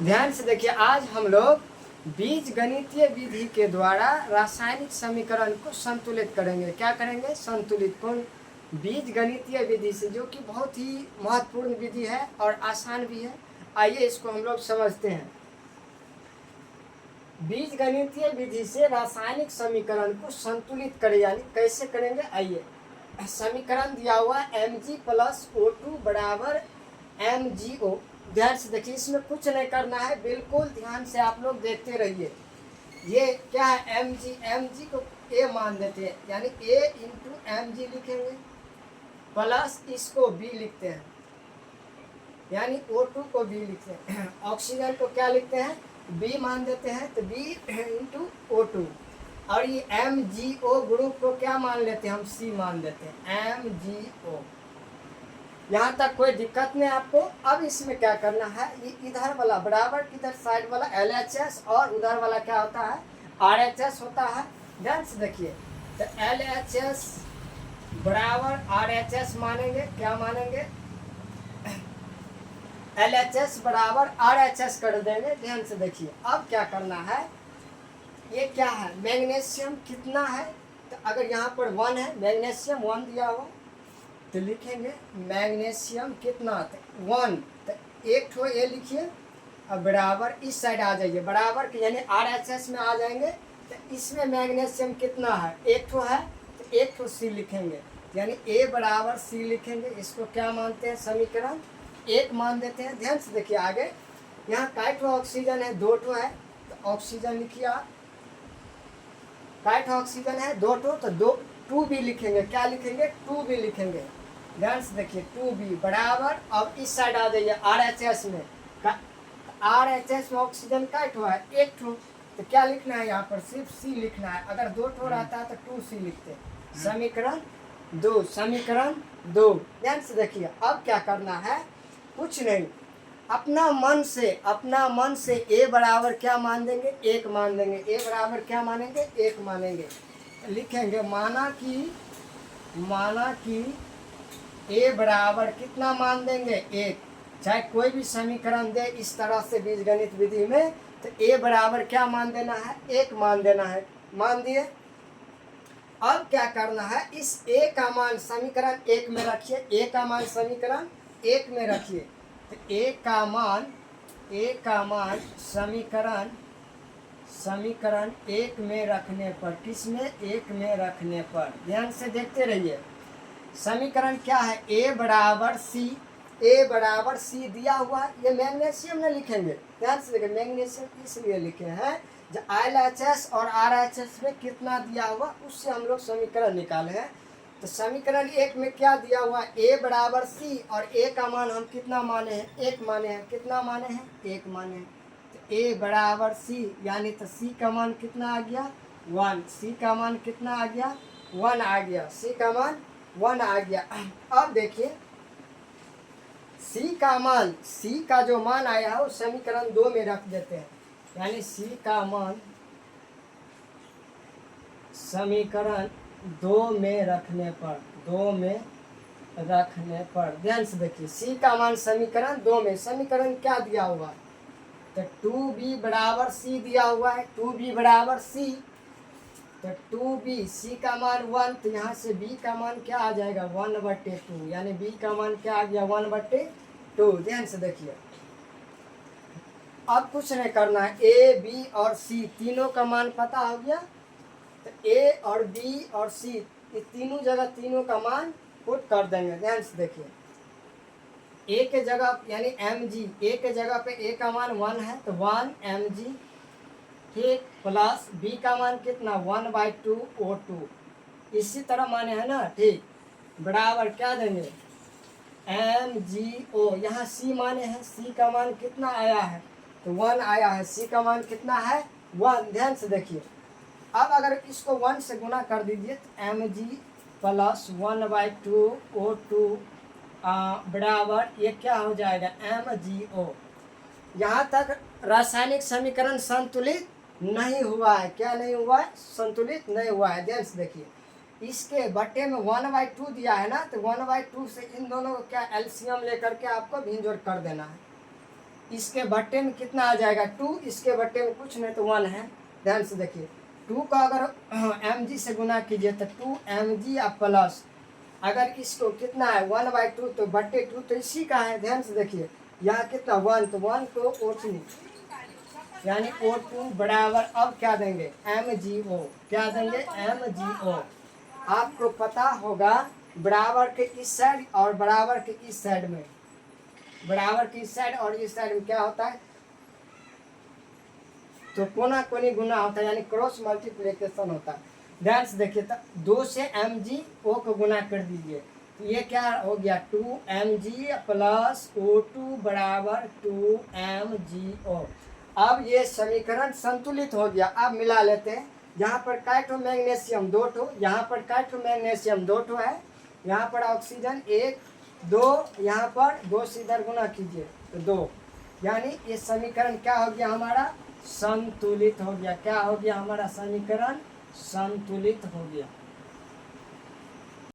ध्यान से देखिए, आज हम लोग बीज गणितीय विधि के द्वारा रासायनिक समीकरण को संतुलित करेंगे। क्या करेंगे? संतुलित। कौन? बीज गणितीय विधि से, जो कि बहुत ही महत्वपूर्ण विधि है और आसान भी है। आइए इसको हम लोग समझते हैं। बीज गणितीय विधि से रासायनिक समीकरण को संतुलित करें, यानी कैसे करेंगे? आइए, समीकरण दिया हुआ Mg प्लस O2 बराबर MgO। ध्यान से देखिए, इसमें कुछ नहीं करना है, बिल्कुल ध्यान से आप लोग देखते रहिए। ये क्या है? Mg को A मान देते हैं, यानी A इंटू Mg लिखेंगे, प्लस इसको B लिखते हैं, यानी O2 को B लिखते हैं। ऑक्सीजन को क्या लिखते हैं? B मान देते हैं, तो B इंटू O2। और ये MgO ग्रुप को क्या मान लेते हैं? हम C मान देते हैं, MgO। यहाँ तक कोई दिक्कत नहीं आपको। अब इसमें क्या करना है? ये इधर वाला बराबर, इधर साइड वाला LHS और उधर वाला क्या होता है? RHS होता है। ध्यान से देखिए, तो LHS बराबर RHS मानेंगे। क्या मानेंगे? LHS बराबर RHS कर देंगे। ध्यान से देखिए, अब क्या करना है? ये क्या है? मैग्नीशियम कितना है? तो अगर यहाँ पर 1 है, मैग्नीशियम 1 दिया हुआ, तो लिखेंगे मैग्नीशियम कितना? तो 1। तो एक ठो ये लिखिए, अब बराबर इस साइड आ जाइए, बराबर के यानी RHS में आ जाएंगे। तो इसमें मैग्नीशियम कितना है? एक ठो है, तो एक ठो C लिखेंगे, यानी A बराबर C लिखेंगे। इसको क्या मानते हैं? समीकरण 1 मान देते हैं। ध्यान से देखिए आगे, यहाँ काय ठो ऑक्सीजन है? 2 ठो है, तो ऑक्सीजन लिखिए आप। काय ठो ऑक्सीजन है? 2 ठो, तो 2B लिखेंगे। क्या लिखेंगे? 2B लिखेंगे। ध्यान से देखिए, 2B बराबर, अब इस साइड आ जाइए RHS में। RHS में ऑक्सीजन काय ठो है? 1 ठो, तो क्या लिखना है? यहाँ पर सिर्फ C लिखना है। अगर 2 ठो रहता है तो 2C लिखते। समीकरण 2, समीकरण 2। ध्यान से देखिए, अब क्या करना है? कुछ नहीं, अपना मन से A बराबर क्या मान देंगे? 1 मान देंगे। A बराबर क्या मानेंगे? 1 मानेंगे। लिखेंगे माना कि A बराबर कितना मान देंगे? 1। चाहे कोई भी समीकरण दे इस तरह से बीजगणित विधि में, तो A बराबर क्या मान देना है? 1 मान देना है। मान दिए। अब क्या करना है? इस A का मान समीकरण 1 में रखिए। A का मान समीकरण 1 में रखिए। तो A का मान समीकरण 1 में रखने पर, किसमें? 1 में रखने पर, ध्यान से देखते रहिए। समीकरण क्या है? A बराबर C दिया हुआ। ये मैग्नीशियम न लिखेंगे, ध्यान से देखिए, मैग्नीशियम इसलिए लिखे हैं जो LHS और RHS में कितना दिया हुआ, उससे हम लोग समीकरण निकाले हैं। तो समीकरण 1 में क्या दिया हुआ? A बराबर C, और A का मान हम कितना माने हैं? 1 माने हैं। कितना माने हैं? 1 माने हैं। तो A बराबर C, यानी तो C का मान कितना आ गया? 1। C का मान कितना आ गया? 1 आ गया। C का मान 1 आ गया। अब देखिए, C का जो मान आया है वो समीकरण 2 में रख देते हैं, यानी C का मान समीकरण 2 में रखने पर, ध्यान से देखिए, C का मान समीकरण 2 में, समीकरण क्या दिया हुआ है? तो 2B बराबर C दिया हुआ है। 2B बराबर C, तो 2B, C का मान 1, तो यहाँ से B का मान क्या आ जाएगा? 1/2, यानी B का मान क्या आ गया? 1/2। ध्यान से देखिए, अब कुछ नहीं करना है। A, B और C तीनों का मान पता हो गया, तो A और B और C ये तीनों जगह तीनों का मान पुट कर देंगे। ध्यान से देखिए, A के जगह यानी Mg, A के जगह पे A का मान 1 है, तो 1 Mg, ठीक, प्लस B का मान कितना? 1/2 O2। इसी तरह माने है ना, ठीक, बराबर क्या देंगे? MgO, यहाँ C माने हैं, C का मान कितना आया है? तो 1 आया है। C का मान कितना है? 1। ध्यान से देखिए, अब अगर इसको 1 से गुना कर दीजिए, तो Mg प्लस 1/2 O2 बराबर ये क्या हो जाएगा? MgO। यहाँ तक रासायनिक समीकरण संतुलित नहीं हुआ है। क्या नहीं हुआ है? संतुलित नहीं हुआ है। ध्यान से देखिए, इसके बटे में 1/2 दिया है ना, तो 1/2 से इन दोनों को क्या एलसीएम लेकर के आपको भिंजोड़ कर देना है। इसके भट्टे में कितना आ जाएगा 2, इसके भट्टे में कुछ नहीं तो 1 है। ध्यान से देखिए 2 का अगर mg से गुना कीजिए तो 2mg या प्लस, अगर इसको कितना है 1/2 तो बट्टे 2 तो इसी का है। ध्यान से देखिए यहाँ कितना 1 तो 1 को O2 यानी O2 बराबर अब क्या देंगे MgO, क्या देंगे MgO। आपको पता होगा बराबर के इस साइड और बराबर के इस साइड में, बराबर की इस साइड और इस साइड में क्या होता है तो कोना कोनी गुना होता है, यानी क्रॉस मल्टीप्लिकेशन होता है। ध्यान से देखिए तो 2 से MgO को गुना कर दीजिए तो ये क्या हो गया 2mg प्लस O2 बराबर 2mgO। अब ये समीकरण संतुलित हो गया। अब मिला लेते हैं, यहाँ पर काय ठो मैग्नीशियम 2 ठो, यहाँ पर काय ठो मैग्नीशियम 2 ठो है, यहाँ पर ऑक्सीजन 1 2, यहाँ पर 2 से इधर गुना कीजिए तो 2, यानी ये समीकरण क्या हो गया हमारा संतुलित हो गया। क्या हो गया हमारा समीकरण संतुलित हो गया।